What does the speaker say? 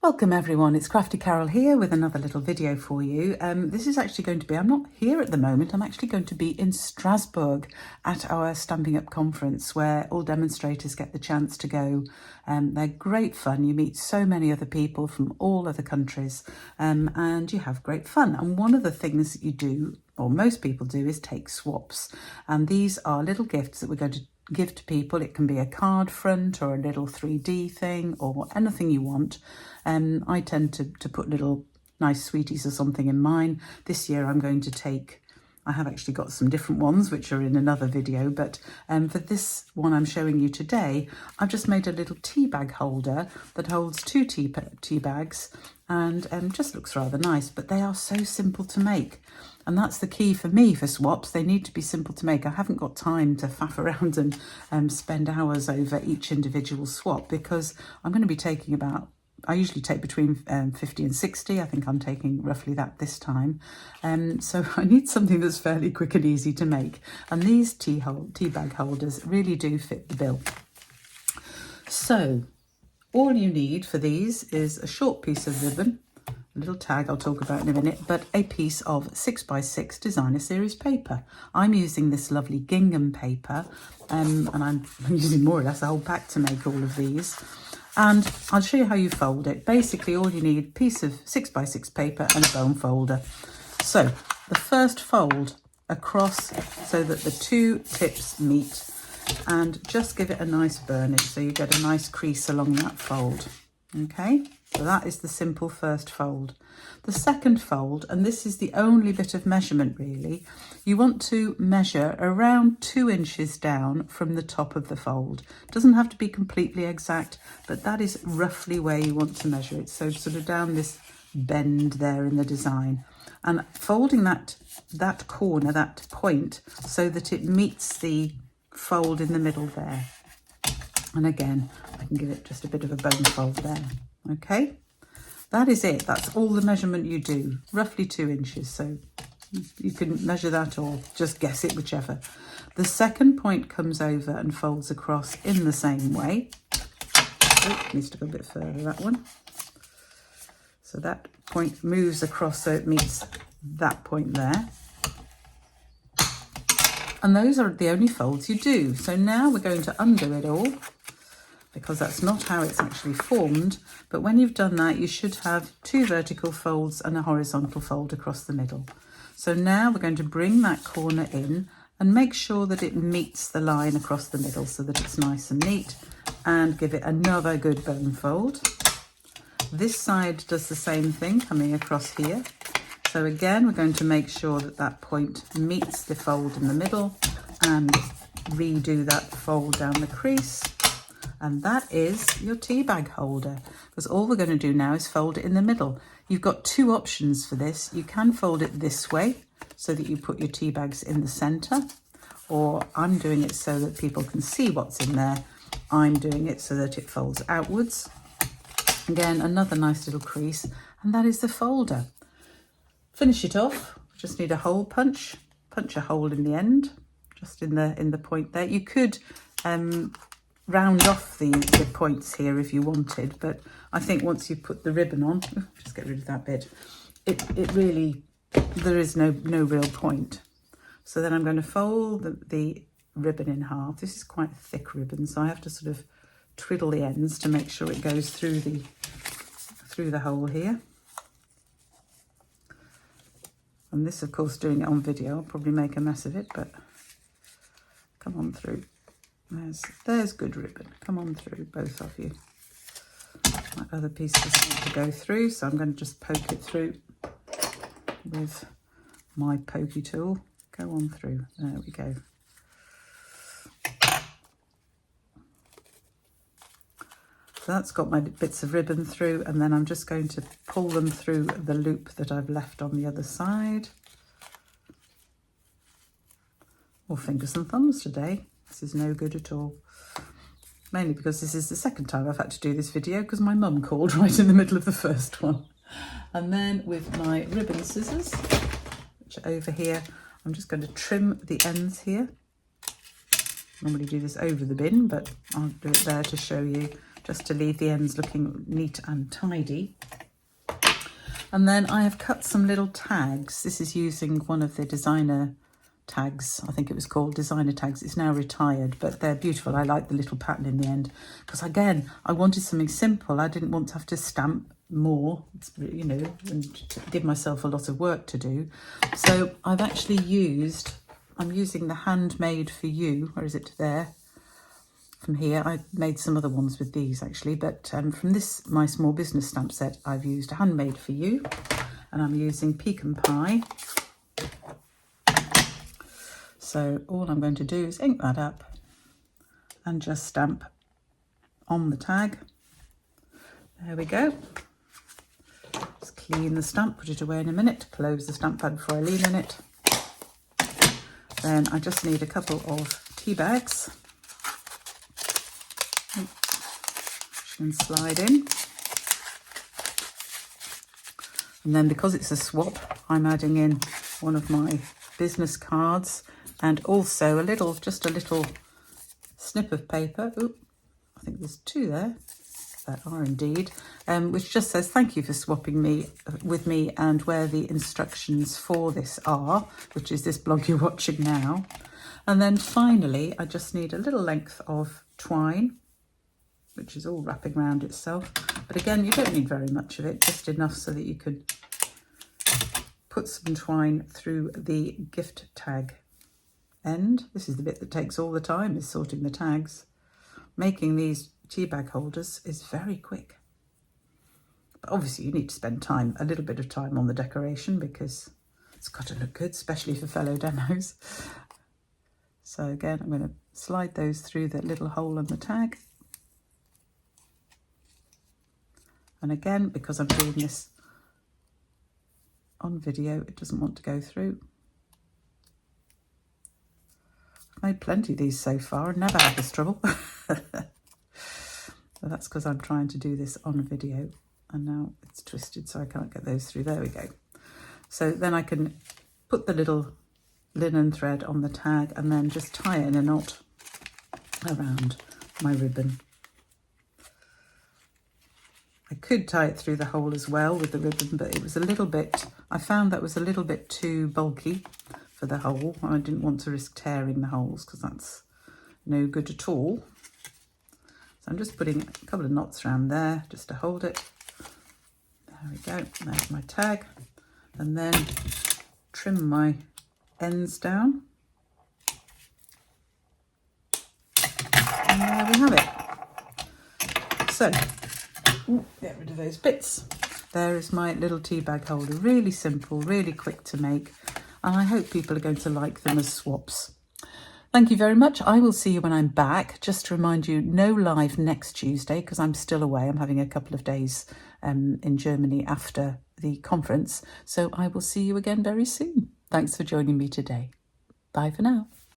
Welcome everyone, it's Crafty Carol here with another little video for you. This is actually going to be, I'm not here at the moment, I'm actually going to be in Strasbourg at our Stampin Up conference where all demonstrators get the chance to go. They're great fun, you meet so many other people from all other countries and you have great fun. And one of the things that you do, or most people do, is take swaps. And these are little gifts that we're going to give to people. It can be a card front or a little 3D thing or anything you want. I tend to put little nice sweeties or something in mine. This year I'm going to take, I have actually got some different ones which are in another video, but for this one I'm showing you today, I've just made a little tea bag holder that holds two tea bags and just looks rather nice, but they are so simple to make. And that's the key for me for swaps. They need to be simple to make. I haven't got time to faff around and spend hours over each individual swap because I'm going to be taking about, I usually take between 50 and 60. I think I'm taking roughly that this time. So I need something that's fairly quick and easy to make. And these tea bag holders really do fit the bill. So all you need for these is a short piece of ribbon, a little tag I'll talk about in a minute, but a piece of 6x6 designer series paper. I'm using this lovely gingham paper and I'm using more or less a whole pack to make all of these. And I'll show you how you fold it. Basically all you need, a piece of 6x6 paper and a bone folder. So the first fold across so that the two tips meet and just give it a nice burnish so you get a nice crease along that fold. Okay, so that is the simple first fold. The second fold, and this is the only bit of measurement really, you want to measure around 2 inches down from the top of the fold. It doesn't have to be completely exact, but that is roughly where you want to measure it. So sort of down this bend there in the design. And folding that corner, that point, so that it meets the fold in the middle there. And again, I can give it just a bit of a bone fold there. Okay, that is it. That's all the measurement you do, roughly 2 inches. So you can measure that or just guess it, whichever. The second point comes over and folds across in the same way. Oh, needs to go a bit further, that one. So that point moves across so it meets that point there. And those are the only folds you do. So now we're going to undo it all because that's not how it's actually formed. But when you've done that, you should have 2 vertical folds and a horizontal fold across the middle. So now we're going to bring that corner in and make sure that it meets the line across the middle so that it's nice and neat, and give it another good bone fold. This side does the same thing, coming across here. So again, we're going to make sure that that point meets the fold in the middle and redo that fold down the crease. And that is your tea bag holder, because all we're going to do now is fold it in the middle. You've got 2 options for this. You can fold it this way so that you put your tea bags in the center, or I'm doing it so that people can see what's in there. I'm doing it so that it folds outwards. Again, another nice little crease, and that is the folder. Finish it off, just need a hole punch a hole in the end, just in the point there. You could round off the points here if you wanted, but I think once you put the ribbon on, just get rid of that bit, it really, there is no real point. So then I'm going to fold the ribbon in half. This is quite a thick ribbon, so I have to sort of twiddle the ends to make sure it goes through the hole here. And this, of course, doing it on video, I'll probably make a mess of it, but come on through. There's good ribbon. Come on through, both of you. My other piece doesn't need to go through, so I'm going to just poke it through with my pokey tool. Go on through. There we go. So that's got my bits of ribbon through, and then I'm just going to pull them through the loop that I've left on the other side. Or fingers and thumbs today. This is no good at all. Mainly because this is the second time I've had to do this video because my mum called right in the middle of the first one. And then with my ribbon scissors, which are over here, I'm just going to trim the ends here. Normally do this over the bin, but I'll do it there to show you just to leave the ends looking neat and tidy. And then I have cut some little tags. This is using one of the designer tags. I think it was called designer tags. It's now retired, but they're beautiful. I like the little pattern in the end because, again, I wanted something simple. I didn't want to have to stamp more, you know, and give myself a lot of work to do. So I've actually used, I'm using the Handmade for You. Where is it? There. From here, I made some other ones with these actually, but from this My Small Business stamp set, I've used Handmade for You, and I'm using Pecan Pie. So all I'm going to do is ink that up and just stamp on the tag. There we go. Just clean the stamp, put it away in a minute, close the stamp pad before I lean in it. Then I just need a couple of tea bags. And slide in, and then because it's a swap, I'm adding in one of my business cards and also a little, just a little snip of paper. Oop, I think there's two there. There are indeed, which just says thank you for swapping with me and where the instructions for this are, which is this blog you're watching now. And then finally, I just need a little length of twine, which is all wrapping around itself. But again, you don't need very much of it, just enough so that you could put some twine through the gift tag end. This is the bit that takes all the time, is sorting the tags. Making these tea bag holders is very quick. But obviously you need to spend time, a little bit of time on the decoration because it's got to look good, especially for fellow demos. So again, I'm going to slide those through the little hole in the tag. And again, because I'm doing this on video, it doesn't want to go through. I've made plenty of these so far and never had this trouble. So that's because I'm trying to do this on video and now it's twisted so I can't get those through. There we go. So then I can put the little linen thread on the tag and then just tie it in a knot around my ribbon. I could tie it through the hole as well with the ribbon, but it was a little bit, I found that was a little bit too bulky for the hole. And I didn't want to risk tearing the holes because that's no good at all. So I'm just putting a couple of knots around there just to hold it. There we go, there's my tag. And then trim my ends down. And there we have it. So, get rid of those bits. There is my little tea bag holder. Really simple, really quick to make. And I hope people are going to like them as swaps. Thank you very much. I will see you when I'm back. Just to remind you, no live next Tuesday because I'm still away. I'm having a couple of days in Germany after the conference. So I will see you again very soon. Thanks for joining me today. Bye for now.